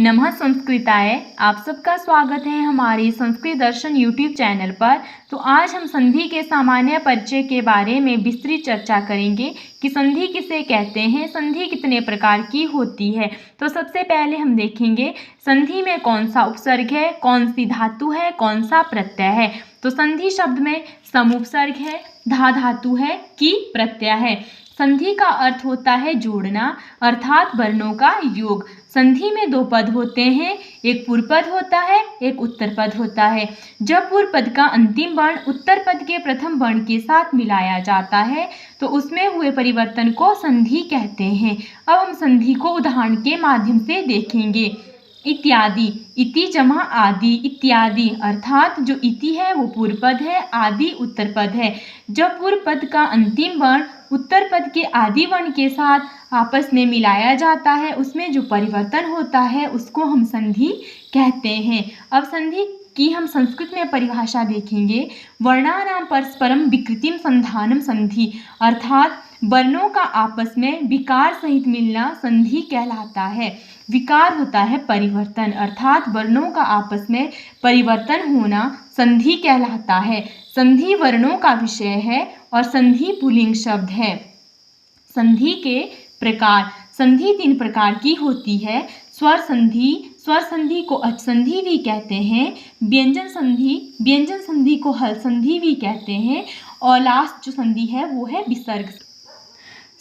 नमः संस्कृताय। आप सबका स्वागत है हमारी संस्कृत दर्शन यूट्यूब चैनल पर। तो आज हम संधि के सामान्य परिचय के बारे में विस्तृत चर्चा करेंगे कि संधि किसे कहते हैं, संधि कितने प्रकार की होती है। तो सबसे पहले हम देखेंगे संधि में कौन सा उपसर्ग है, कौन सी धातु है, कौन सा प्रत्यय है। तो संधि शब्द में सम उपसर्ग है, धा धातु है, की प्रत्यय है। संधि का अर्थ होता है जोड़ना, अर्थात वर्णों का योग। संधि में दो पद होते हैं, एक पूर्व पद होता है, एक उत्तर पद होता है। जब पूर्व पद का अंतिम वर्ण उत्तर पद के प्रथम वर्ण के साथ मिलाया जाता है तो उसमें हुए परिवर्तन को संधि कहते हैं। अब हम संधि को उदाहरण के माध्यम से देखेंगे। इत्यादि, इति जमा आदि, इत्यादि अर्थात जो इति है वो पूर्व पद है, आदि उत्तर पद है। जब पूर्व पद का अंतिम वर्ण उत्तर पद के आदि वर्ण के साथ आपस में मिलाया जाता है, उसमें जो परिवर्तन होता है उसको हम संधि कहते हैं। अब संधि की हम संस्कृत में परिभाषा देखेंगे। वर्णानां परस्परम विकृतिम संधानम संधि, अर्थात वर्णों का आपस में विकार सहित मिलना संधि कहलाता है। विकार होता है परिवर्तन, अर्थात वर्णों का आपस में परिवर्तन होना संधि कहलाता है। संधि वर्णों का विषय है और संधि पुल्लिंग शब्द है। संधि के प्रकार, संधि तीन प्रकार की होती है। स्वर संधि, स्वर संधि को अच संधि भी कहते हैं। व्यंजन संधि, व्यंजन संधि को हल संधि भी कहते हैं। और लास्ट जो संधि है वो है विसर्ग।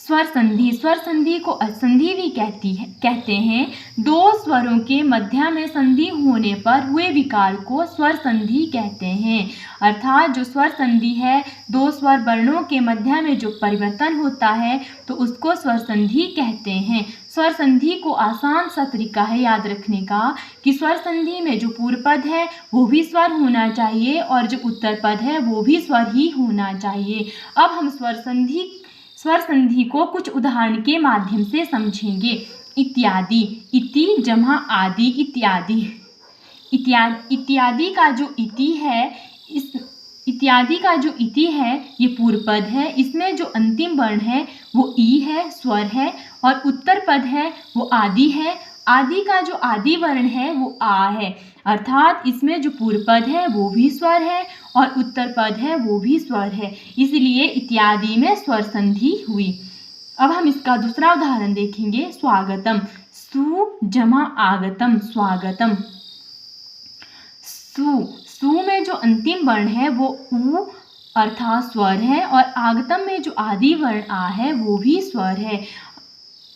स्वर संधि, स्वर संधि को असंधि भी कहते हैं। दो स्वरों के मध्य में संधि होने पर हुए विकार को स्वर संधि कहते हैं। अर्थात जो स्वर संधि है, दो स्वर वर्णों के मध्य में जो परिवर्तन होता है तो उसको स्वर संधि कहते हैं। स्वर संधि को आसान सा तरीका है याद रखने का कि स्वर संधि में जो पूर्व पद है वो भी स्वर होना चाहिए और जो उत्तर पद है वो भी स्वर ही होना चाहिए। अब हम स्वर संधि को कुछ उदाहरण के माध्यम से समझेंगे। इत्यादि, इति जमा आदि, इत्यादि। इत्यादि का जो इति है, इस इत्यादि का जो इति है ये पूर्व पद है। इसमें जो अंतिम वर्ण है वो ई है, स्वर है, और उत्तर पद है वो आदि है। आदि का जो आदि वर्ण है वो आ है, अर्थात इसमें जो पूर्व पद है वो भी स्वर है और उत्तर पद है वो भी स्वर है, इसलिए इत्यादि में स्वर संधि हुई। अब हम इसका दूसरा उदाहरण देखेंगे। स्वागतम, सु जमा आगतम, स्वागतम। सु में जो अंतिम वर्ण है वो उ अर्थात स्वर है और आगतम में जो आदि वर्ण आ है वो भी स्वर है।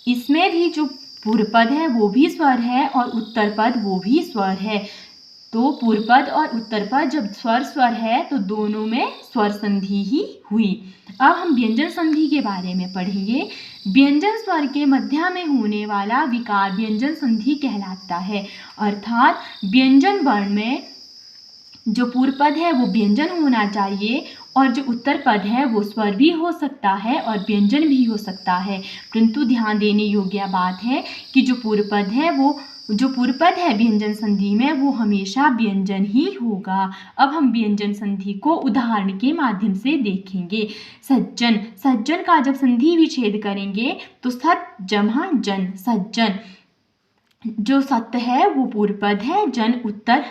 इसमें भी जो पूर्व पद है वो भी स्वर है और उत्तर पद वो भी स्वर है। तो पूर्व पद और उत्तर पद जब स्वर है तो दोनों में स्वर संधि ही हुई। अब हम व्यंजन संधि के बारे में पढ़ेंगे। व्यंजन स्वर के मध्य में होने वाला विकार व्यंजन संधि कहलाता है, अर्थात व्यंजन वर्ण में जो पूर्व पद है वो व्यंजन होना चाहिए और जो उत्तर पद है वो स्वर भी हो सकता है और व्यंजन भी हो सकता है। परंतु ध्यान देने योग्य बात है कि जो पूर्व पद है व्यंजन संधि में वो हमेशा व्यंजन ही होगा। अब हम व्यंजन संधि को उदाहरण के माध्यम से देखेंगे। सज्जन, सज्जन का जब संधि विच्छेद करेंगे तो सत जमा जन, सज्जन। जो सत है वो पूर्व पद है, जन उत्तर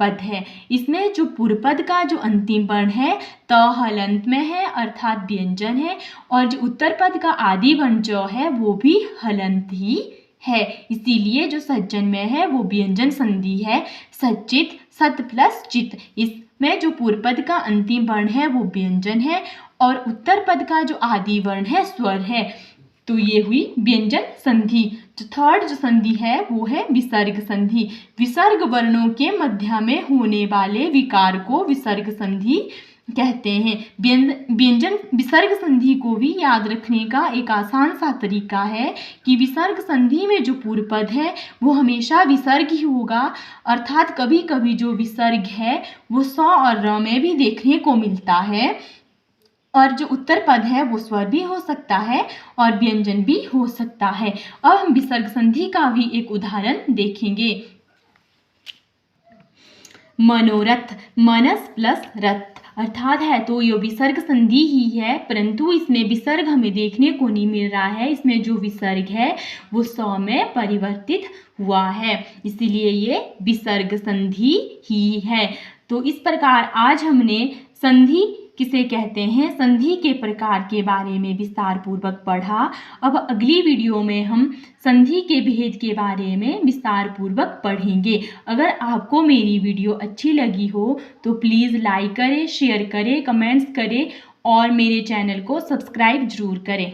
पद है। इसमें जो पूर्व पद का जो अंतिम वर्ण है त हलंत में है, अर्थात व्यंजन है, और जो उत्तर पद का आदि वर्ण जो है वो भी हलंत ही है, इसीलिए जो सज्जन में है वो व्यंजन संधि है। सच्चित, सत प्लस चित, इसमें जो पूर्व पद का अंतिम वर्ण है वो व्यंजन है और उत्तर पद का जो आदि वर्ण है स्वर है। तो ये हुई व्यंजन संधि। जो थर्ड जो संधि है वो है विसर्ग संधि। विसर्ग वर्णों के मध्य में होने वाले विकार को विसर्ग संधि कहते हैं। व्यंजन विसर्ग संधि को भी याद रखने का एक आसान सा तरीका है कि विसर्ग संधि में जो पूर्व पद है वो हमेशा विसर्ग ही होगा, अर्थात कभी कभी जो विसर्ग है वो स और र में भी देखने को मिलता है और जो उत्तर पद है वो स्वर भी हो सकता है और व्यंजन भी हो सकता है। अब हम विसर्ग संधि का भी एक उदाहरण देखेंगे। मनोरथ, मनस प्लस रथ, अर्थात है तो ये विसर्ग संधि ही है, परंतु इसमें विसर्ग हमें देखने को नहीं मिल रहा है। इसमें जो विसर्ग है वो स में परिवर्तित हुआ है, इसलिए ये विसर्ग संधि ही है। तो इस प्रकार आज हमने संधि किसे कहते हैं, संधि के प्रकार के बारे में विस्तार पूर्वक पढ़ा। अब अगली वीडियो में हम संधि के भेद के बारे में विस्तार पूर्वक पढ़ेंगे। अगर आपको मेरी वीडियो अच्छी लगी हो तो प्लीज़ लाइक करें, शेयर करें, कमेंट्स करें और मेरे चैनल को सब्सक्राइब जरूर करें।